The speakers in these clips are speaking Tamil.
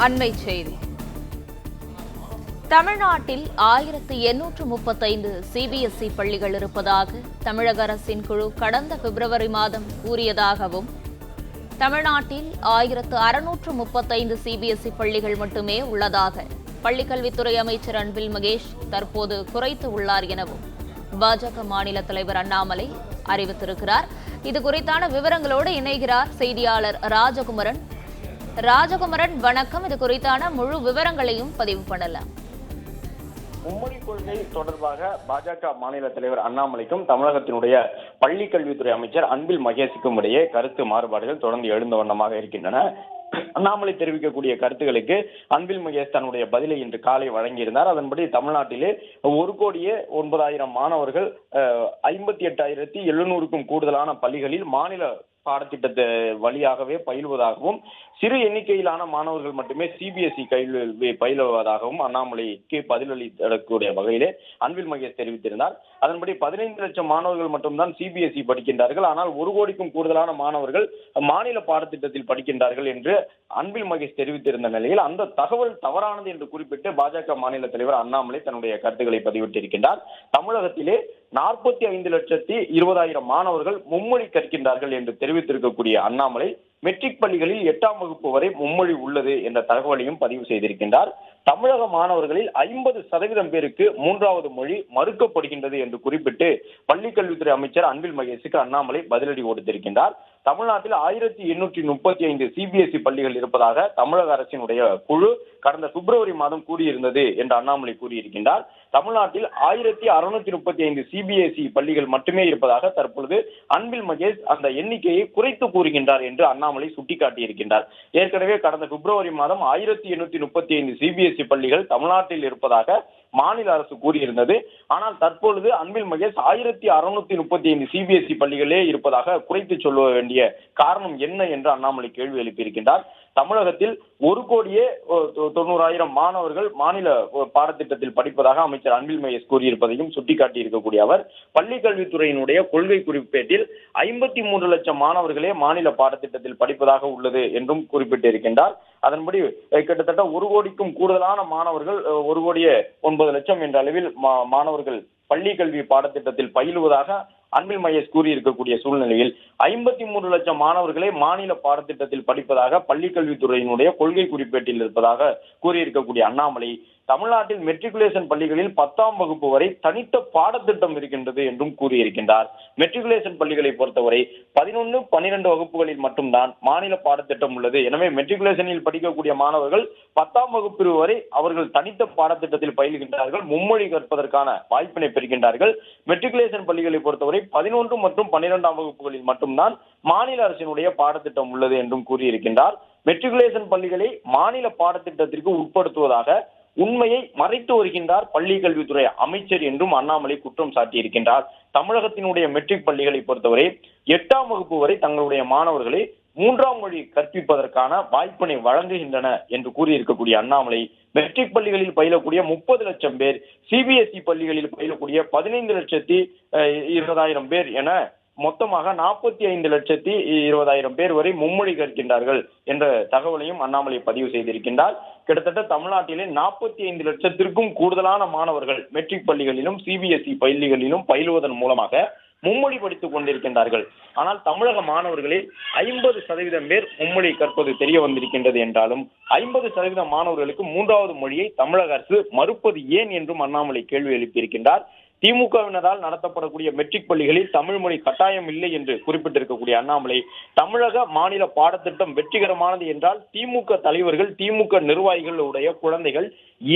அண்மை செய்தி. தமிழ்நாட்டில் 1835 சிபிஎஸ்இ பள்ளிகள் இருப்பதாக தமிழக அரசின் குழு கடந்த பிப்ரவரி மாதம் கூறியதாகவும், தமிழ்நாட்டில் 1635 சிபிஎஸ்இ பள்ளிகள் மட்டுமே உள்ளதாக பள்ளிக்கல்வித்துறை அமைச்சர் அன்பில் மகேஷ் தற்போது குறைத்து உள்ளார் எனவும் பாஜக மாநில தலைவர் அண்ணாமலை அறிவித்திருக்கிறார். இது குறித்தான விவரங்களோடு இணைகிறார் செய்தியாளர் ராஜகுமரன். ராஜகுமரன், வணக்கம். இது குறித்தான முழு விவரங்களையும் பதிவு பண்ணலாம். மும்மொழி கொள்கை தொடர்பாக பாஜக மாநில தலைவர் அண்ணாமலைக்கும் தமிழகத்தினுடைய பள்ளி கல்வித்துறை அமைச்சர் அன்பில் மகேஷுக்கும் இடையே கருத்து மாறுபாடுகள் தொடர்ந்து எழுந்த வண்ணமாக இருக்கின்றன. அண்ணாமலை தெரிவிக்கக்கூடிய கருத்துக்களுக்கு அன்பில் மகேஷ் தன்னுடைய பதிலை இன்று காலை வழங்கியிருந்தார். அதன்படி தமிழ்நாட்டிலே 1,09,00,000 மாணவர்கள் 58,700க்கும் கூடுதலான பள்ளிகளில் மாநில பாடத்திட்டத்தை வழியாகவே பயிலுவதாகவும், சிறு எண்ணிக்கையிலான மாணவர்கள் மட்டுமே சிபிஎஸ்இ கல்வி பயிலுவதாகவும் அண்ணாமலைக்கு பதிலளிக்கக்கூடிய வகையிலே அன்பில் மகேஷ் தெரிவித்திருந்தார். அதன்படி 15 லட்சம் மாணவர்கள் மட்டும்தான் சிபிஎஸ்இ படிக்கின்றார்கள், ஆனால் 1 கோடிக்கும் கூடுதலான மாணவர்கள் மாநில பாடத்திட்டத்தில் படிக்கின்றார்கள் என்று அன்பில் மகேஷ் தெரிவித்திருந்த நிலையில் அந்த தகவல் தவறானது என்று குறிப்பிட்டு பாஜக மாநில தலைவர் அண்ணாமலை தன்னுடைய கருத்துக்களை பதிவிட்டிருக்கின்றார். தமிழகத்திலே 45,20,000 மாணவர்கள் மும்மொழி கற்கின்றார்கள் என்று தெரிவித்திருக்கக்கூடிய அண்ணாமலை மெட்ரிக் பள்ளிகளில் 8ஆம் வகுப்பு வரை மும்மொழி உள்ளது என்ற தகவலையும் பதிவு செய்திருக்கின்றார். தமிழக மாணவர்களில் 50% பேருக்கு 3வது மொழி மறுக்கப்படுகின்றது என்று குறிப்பிட்டு பள்ளிக் கல்வித்துறை அமைச்சர் அன்பில் மகேஷுக்கு அண்ணாமலை பதிலடி கொடுத்திருக்கின்றார். தமிழ்நாட்டில் 1835 சிபிஎஸ்இ பள்ளிகள் இருப்பதாக தமிழக அரசினுடைய குழு கடந்த பிப்ரவரி மாதம் கூறியிருந்தது என்று அண்ணாமலை கூறியிருக்கின்றார். தமிழ்நாட்டில் 1635 சிபிஎஸ்இ பள்ளிகள் மட்டுமே இருப்பதாக தற்பொழுது அன்பில் மகேஷ் அந்த எண்ணிக்கையை குறைத்து கூறுகின்றார் என்று அண்ணாமலை சுட்டிக்காட்டியிருக்கின்றார். ஏற்கனவே கடந்த பிப்ரவரி மாதம் 1835 சிபிஎஸ்இ பள்ளிகள் தமிழ்நாட்டில் இருப்பதாக மாநில அரசு கூறியிருந்தது. ஆனால் தற்பொழுது அன்பில் மகேஷ் 1635 சிபிஎஸ்இ பள்ளிகளே இருப்பதாக குறைத்து சொல்ல வேண்டிய காரணம் என்ன என்று அண்ணாமலை கேள்வி எழுப்பியிருக்கின்றார். தமிழகத்தில் 1,90,00,000 மாணவர்கள் மாநில பாடத்திட்டத்தில் படிப்பதாக அமைச்சர் அன்பில் மகேஷ் கூறியிருப்பதையும் சுட்டிக்காட்டி இருக்கக்கூடிய அவர், பள்ளி கல்வித்துறையினுடைய கொள்கை குறிப்பேட்டில் 53 லட்சம் மாணவர்களே மாநில பாடத்திட்டத்தில் படிப்பதாக உள்ளது என்றும் குறிப்பிட்டிருக்கின்றார். அதன்படி கிட்டத்தட்ட 1 கோடிக்கும் கூடுதலான மாணவர்கள் 1,09,00,000 என்ற அளவில் மாணவர்கள் பள்ளி கல்வி பாடத்திட்டத்தில் பயிலுவதாக அன்பில் மகேஷ் கூறியிருக்கக்கூடிய சூழ்நிலையில் 53 லட்சம் மாணவர்களே மாநில பாடத்திட்டத்தில் படிப்பதாக பள்ளி கல்வித்துறையினுடைய கொள்கை குறிப்பேட்டில் இருப்பதாக கூறியிருக்கக்கூடிய அண்ணாமலை, தமிழ்நாட்டில் மெட்ரிகுலேஷன் பள்ளிகளில் 10ஆம் வகுப்பு வரை தனித்த பாடத்திட்டம் இருக்கின்றது என்றும் கூறியிருக்கின்றார். மெட்ரிகுலேஷன் பள்ளிகளை பொறுத்தவரை 11, 12 வகுப்புகளில் மட்டும்தான் மாநில பாடத்திட்டம் உள்ளது. எனவே மெட்ரிகுலேஷனில் படிக்கக்கூடிய மாணவர்கள் 10ஆம் வகுப்பு வரை அவர்கள் தனித்த பாடத்திட்டத்தில் பயிலுகின்றார்கள், மும்மொழி கற்பதற்கான வாய்ப்பினை பெறுகின்றார்கள். மெட்ரிகுலேஷன் பள்ளிகளை பொறுத்தவரை 11 மற்றும் 12ஆம் வகுப்புகளில் மட்டும்தான் மாநில அரசினுடைய பாடத்திட்டம் உள்ளது என்றும் கூறியிருக்கின்றார். மெட்ரிகுலேஷன் பள்ளிகளை மாநில பாடத்திட்டத்திற்கு உட்படுத்துவதாக உண்மையை மறைத்து வருகின்றார் பள்ளி கல்வித்துறை அமைச்சர் என்றும் அண்ணாமலை குற்றம் சாட்டியிருக்கின்றார். தமிழகத்தினுடைய மெட்ரிக் பள்ளிகளை பொறுத்தவரை 8ஆம் வகுப்பு வரை தங்களுடைய மாணவர்களை 3ஆம் மொழி கற்பிப்பதற்கான வாய்ப்பினை வழங்குகின்றன என்று கூறியிருக்கக்கூடிய அண்ணாமலை, மெட்ரிக் பள்ளிகளில் பயிலக்கூடிய 30 லட்சம் பேர், சிபிஎஸ்இ பள்ளிகளில் பயிலக்கூடிய 15,20,000 பேர் என மொத்தமாக 45,20,000 பேர் வரை மும்மொழி கற்கின்றார்கள் என்ற தகவலையும் அண்ணாமலை பதிவு செய்திருக்கின்றார். கிட்டத்தட்ட தமிழ்நாட்டிலே 45 லட்சத்திற்கும் கூடுதலான மாணவர்கள் மெட்ரிக் பள்ளிகளிலும் சிபிஎஸ்இ பள்ளிகளிலும் பயிலுவதன் மூலமாக மும்மொழி படித்துக் கொண்டிருக்கின்றார்கள். ஆனால் தமிழக மாணவர்களில் 50% பேர் மும்மொழி கற்பது தெரிய வந்திருக்கின்றது என்றாலும் 50% மாணவர்களுக்கு 3வது மொழியை தமிழக அரசு மறுப்பது ஏன் என்றும் அண்ணாமலை கேள்வி எழுப்பியிருக்கின்றார். திமுகவினரால் நடத்தப்படக்கூடிய மெட்ரிக் பள்ளிகளில் தமிழ் மொழி கட்டாயம் இல்லை என்று குறிப்பிட்டிருக்கக்கூடிய அண்ணாமலை, தமிழக மாநில பாடத்திட்டம் வெற்றிகரமானது என்றால் திமுக தலைவர்கள், திமுக நிர்வாகிகளுடைய குழந்தைகள்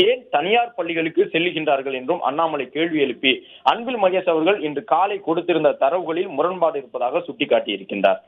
ஏன் தனியார் பள்ளிகளுக்கு செல்லுகின்றார்கள் என்றும் அண்ணாமலை கேள்வி எழுப்பி அன்பில் மகேஷ் அவர்கள் இன்று காலை கொடுத்திருந்த தரவுகளில் முரண்பாடு இருப்பதாக சுட்டிக்காட்டியிருக்கின்றார்.